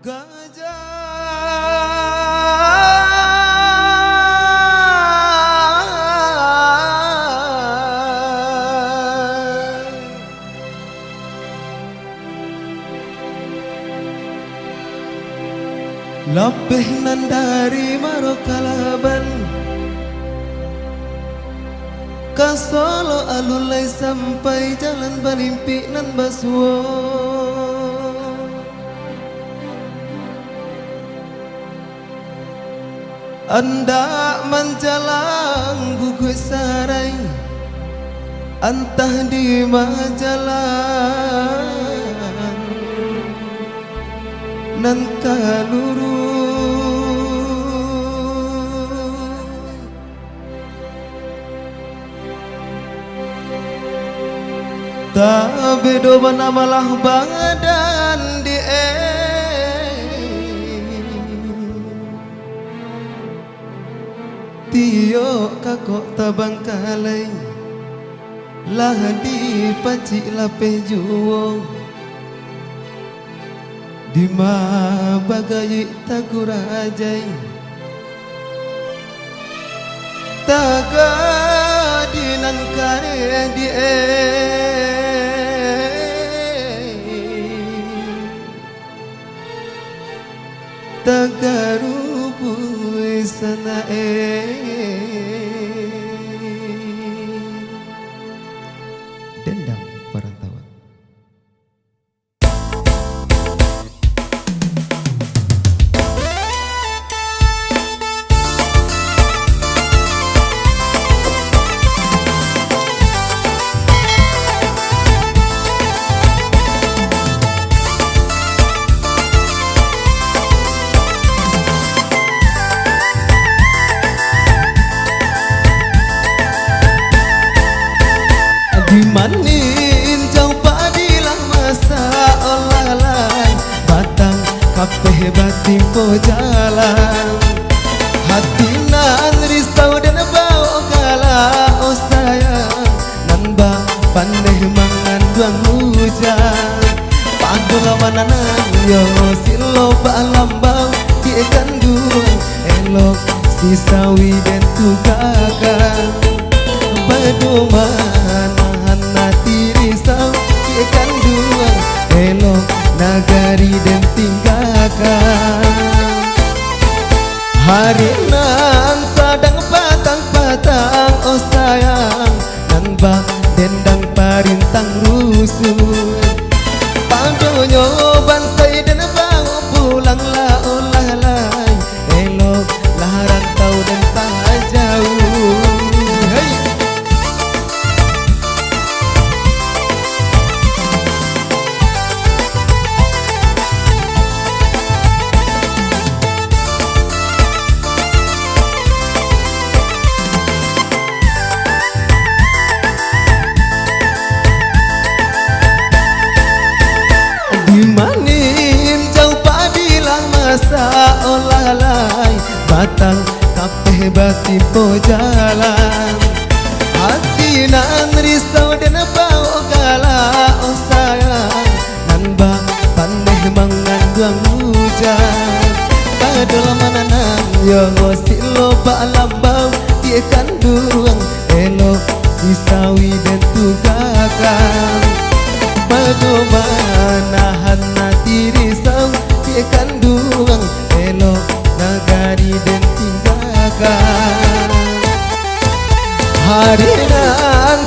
Lebih nan dari Marokalaban ka Solo alulai sampai jalan Balimpi nan Basuo. Anda menjalang gugus sarai antah di majalah nan kaluru tak bedo malah badan di Tio kakok tabang kalai lah di pacik lapeh juwong di ma bagai takurajai taga di nan kare di tagarubu sana Dendang Perantauan. Dimanin jauh padilah masa olalai batang kapeh batin po jalan hati nan risau dan bau kala oh sayang nan ba pandeh mangan duang hujan padula mananan yo silo balambau di kanduang elok si sawi dan tugakan baduman hati risau ikan dua elok nagari dan tinggalkan hari nan sadang patang-patang oh sayang nan bak dendang parintang rusuh pandonyo bansai dan bang pulang lah olah lai elok lah rantau dan tak jauh. Dimanin jauh padilah masa olalai batang kapeh batin po jalan hati nan risau dan bau gala oh sayang nan ba pandeh mangan duang hujan padul mananan yo silo balambau ikan duang elok si sawi dan tugakan padu manahan hati risau ikan duang elok nagari dan tinggalkan hari nan